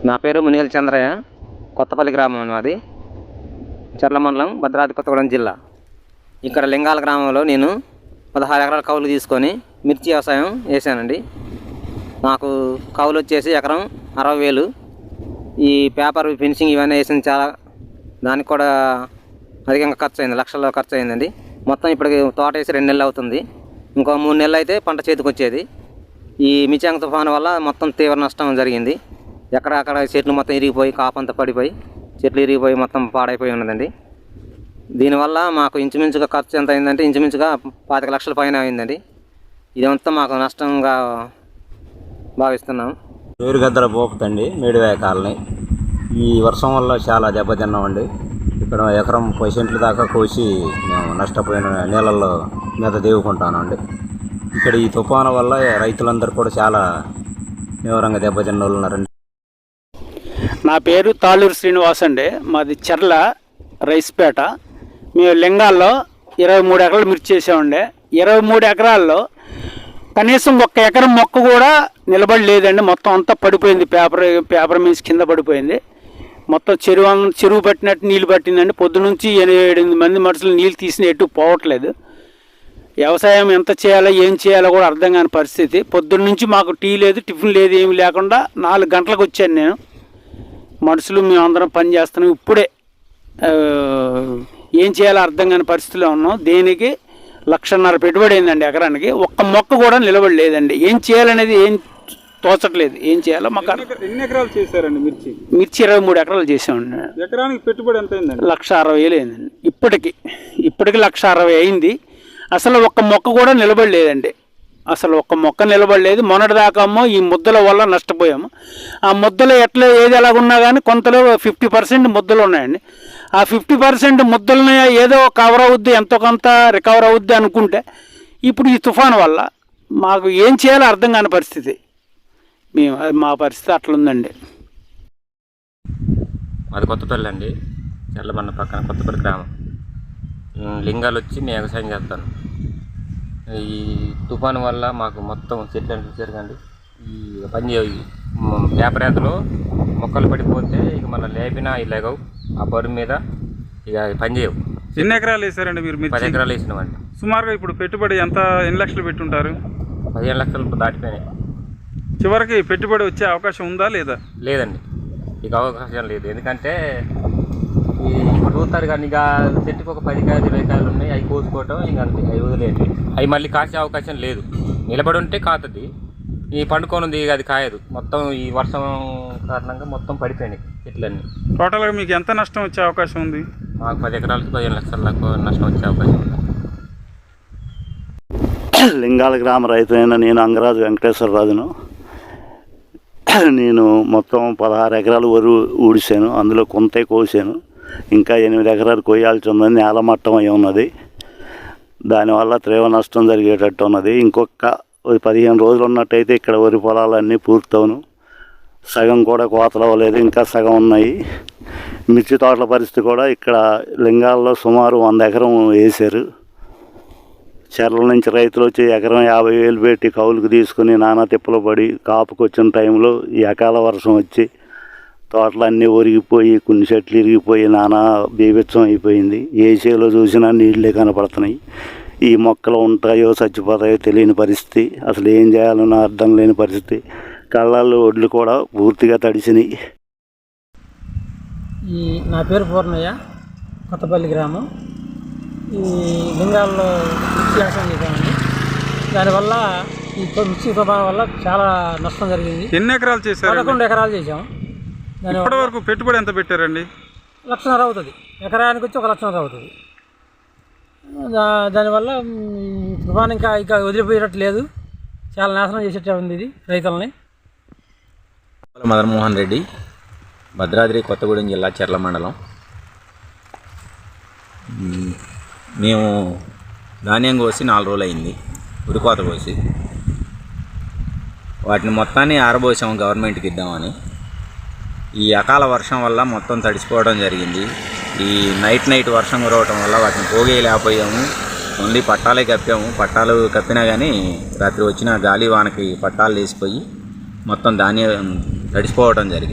నా పేరు మునిగల్ చంద్రయ్య. కొత్తపల్లి గ్రామం అది, చర్ల మండలం, భద్రాద్రి కొత్తగూడెం జిల్లా. ఇక్కడ లింగాల గ్రామంలో నేను 16 ఎకరాల కౌలు తీసుకొని మిర్చి వ్యవసాయం చేశానండి. నాకు కౌలు వచ్చేసి ఎకరం 60,000. ఈ పేపర్ ఫినిషింగ్ ఇవన్నీ వేసింది చాలా, దానికి కూడా అధికంగా ఖర్చు అయింది, లక్షల్లో ఖర్చు అయిందండి. మొత్తం ఇప్పటికి తోట వేసి 2 నెలలు అవుతుంది. ఇంకో 3 నెలలు అయితే పంట చేతికి వచ్చేది. ఈ మిచాంగ్ తుఫాను వల్ల మొత్తం తీవ్ర నష్టం జరిగింది. ఎక్కడక్కడ చెట్లు మొత్తం ఇరిగిపోయి, కాపంతా పడిపోయి, చెట్లు ఇరిగిపోయి మొత్తం పాడైపోయి ఉన్నదండి. దీనివల్ల మాకు ఇంచుమించుగా ఖర్చు ఎంత అయిందంటే ఇంచుమించుగా 25 లక్షల పైన అయిందండి. ఇదంతా మాకు నష్టంగా భావిస్తున్నాం. పేరుగద్దల పోపుతండి, మేడివాయ కాలనీ. ఈ వర్షం వల్ల చాలా దెబ్బతిన్నామండి. ఇక్కడ ఎకరం 10 సెంట్ల దాకా కోసి మేము నష్టపోయిన నీళ్ళల్లో మీద దేవుకుంటానండి. ఇక్కడ ఈ తుఫాను వల్ల రైతులందరూ కూడా చాలా తీవ్రంగా దెబ్బతిన్న వాళ్ళు ఉన్నారండి. నా పేరు తాళూరు శ్రీనివాస్ అండి. మాది చర్ల రైస్పేట. మేము లింగాల్లో 23 ఎకరాలు మిర్చి చేసామండి. 23 ఎకరాల్లో కనీసం 1 ఎకరం మొక్క కూడా నిలబడలేదండి. మొత్తం అంతా పడిపోయింది, పేపర్ మీన్స్ కింద పడిపోయింది. మొత్తం చెరువు పట్టినట్టు నీళ్ళు పట్టిందండి. పొద్దునుంచి 8 మంది మనుషులు నీళ్ళు తీసిన ఎటు పోవట్లేదు. వ్యవసాయం ఎంత చేయాలో ఏం చేయాలో కూడా అర్థం కాని పరిస్థితి. పొద్దున్న నుంచి మాకు టీ లేదు, టిఫిన్ లేదు, ఏమి లేకుండా 4 గంటలకు వచ్చాను నేను. మనుషులు మేమందరం పని చేస్తున్నాం. ఇప్పుడే ఏం చేయాలో అర్థం కాని పరిస్థితిలో ఉన్నాం. దేనికి 1.5 లక్ష పెట్టుబడి అయిందండి ఎకరానికి. 1 మొక్క కూడా నిలబడలేదండి. ఏం చేయాలనేది ఏం తోచట్లేదు. ఏం చేయాలో మాకు. ఎన్ని ఎకరాలు చేశారండి మిర్చి? మిర్చి 23 ఎకరాలు చేసామండి. ఎకరానికి పెట్టుబడి ఎంత అయిందండి? 1,60,000 అయిందండి. ఇప్పటికి 1,60,000 అయింది. అసలు 1 మొక్క కూడా నిలబడలేదండి. అసలు 1 మొక్క నిలబడలేదు. మొన్నటిదాకామో ఈ ముద్దల వల్ల నష్టపోయాము. ఆ ముద్దలు ఏది ఎలాగున్నా కానీ కొంతలో 50% ముద్దలు ఉన్నాయండి. ఆ 50% ముద్దలని ఏదో కవర్ అవుద్ది, ఎంతో కొంత రికవర్ అవుద్ది అనుకుంటే ఇప్పుడు ఈ తుఫాను వల్ల మాకు ఏం చేయాలో అర్థం కాని పరిస్థితి. మా పరిస్థితి అట్లుందండి. అది కొత్తపల్లి అండి, చల్లమన్న పక్కన కొత్తపల్లి గ్రామం. లింగాలు వచ్చి నేను వ్యవసాయం చేస్తాను. ఈ తుఫాను వల్ల మాకు మొత్తం చెట్లు జరగండి. ఈ పని పేపర్ ఏతలో మొక్కలు పడిపోతే ఇక మన లేపినా లేగవు, ఆ బరువు మీద ఇక పని చేయవు. ఎన్ని ఎకరాలు వేసారండి మీరు? 10 ఎకరాలు వేసినామండి. సుమారుగా ఇప్పుడు పెట్టుబడి ఎన్ని లక్షలు పెట్టుంటారు? 15 లక్షలు దాటిపోయినాయి. చివరికి పెట్టుబడి వచ్చే అవకాశం ఉందా లేదా? లేదండి, ఇక అవకాశం లేదు. ఎందుకంటే ఇప్పుడు చూస్తారు కానీ ఇక చెట్టుకు ఒక 10 కాయలు 20 కాయలు ఉన్నాయి, అవి కోసుకోవటం ఇంక అంతే, అవి వదిలేయండి. అవి మళ్ళీ కాసే అవకాశం లేదు. నిలబడి ఉంటే కాతుంది, ఈ పండుకొని ఉంది అది కాయదు. మొత్తం ఈ వర్షం కారణంగా మొత్తం పడిపోయినాయి చెట్లన్నీ. టోటల్గా మీకు ఎంత నష్టం వచ్చే అవకాశం ఉంది? మాకు 10 ఎకరాలకు 15 లక్షలకు నష్టం వచ్చే అవకాశం ఉంది. లింగాల గ్రామ రైతునైన నేను అంగరాజు వెంకటేశ్వరరాజును. నేను మొత్తం 16 ఎకరాలు వరి ఊడిశాను. అందులో కొంతే కోసాను. ఇంకా 8 ఎకరాలు కొయ్యాల్సి ఉన్నది. నేలమట్టం అయి ఉన్నది. దానివల్ల తీవ్ర నష్టం జరిగేటట్టు ఉన్నది. ఇంకొక 15 రోజులు ఉన్నట్టయితే ఇక్కడ వరి పొలాలన్నీ పూర్తవును. సగం కూడా కోతలు అవ్వలేదు, ఇంకా సగం ఉన్నాయి. మిర్చి తోటల పరిస్థితి కూడా ఇక్కడ లింగాల్లో సుమారు 100 ఎకరం వేశారు. చెర్ల నుంచి రైతులు వచ్చి ఎకరం 50,000 పెట్టి కౌలుకు తీసుకుని నానా తిప్పలు పడి కాపుకు వచ్చిన టైంలో ఈ అకాల వర్షం వచ్చి తోటలన్నీ ఒరిగిపోయి, కొన్ని చెట్లు ఇరిగిపోయి నానా బీభత్సం అయిపోయింది. ఏ చేలో చూసినా నీళ్ళే కనపడుతున్నాయి. ఈ మొక్కలు ఉంటాయో చచ్చిపోతాయో తెలియని పరిస్థితి. అసలు ఏం చేయాలన్నా అర్థం లేని పరిస్థితి. కళ్ళల్లో ఒడ్లు కూడా పూర్తిగా తడిసినాయి. నా పేరు పూర్ణయ్య, కొత్తపల్లి గ్రామం. ఈ లింగాల్లో మిర్చి వ్యవసాయం చేసామండి. దానివల్ల ఈ మిర్చి తుఫాను వల్ల చాలా నష్టం జరిగింది. ఎన్ని ఎకరాలు చేశారు? 11 ఎకరాలు చేసాము. ఇప్పటి వరకు పెట్టుబడి ఎంత పెట్టారండి? 1,00,000 అవుతుంది. ఎకరానికి వచ్చి 1,00,000 అవుతుంది. దానివల్ల తుఫాను ఇంకా వదిలిపోయేటట్టు లేదు. చాలా నాశనం చేసేట ఉంది ఇది రైతులని. మదన్మోహన్ రెడ్డి, భద్రాద్రి కొత్తగూడెం జిల్లా, చర్ల మండలం. మేము ధాన్యం కోసి 4 రోజులు అయింది, ఉరికోత కోసి. వాటిని మొత్తాన్ని ఆరబోసాము గవర్నమెంట్కి ఇద్దామని. ఈ అకాల వర్షం వల్ల మొత్తం తడిసిపోవడం జరిగింది. ఈ నైట్ వర్షం కురవటం వల్ల వాటిని పోగేయలేకపోయాము. ఓన్లీ పట్టాలే కప్పాము. పట్టాలు కప్పినా కానీ రాత్రి వచ్చిన గాలి వానకి పట్టాలు లేసిపోయి మొత్తం ధాన్యం తడిసిపోవడం జరిగింది.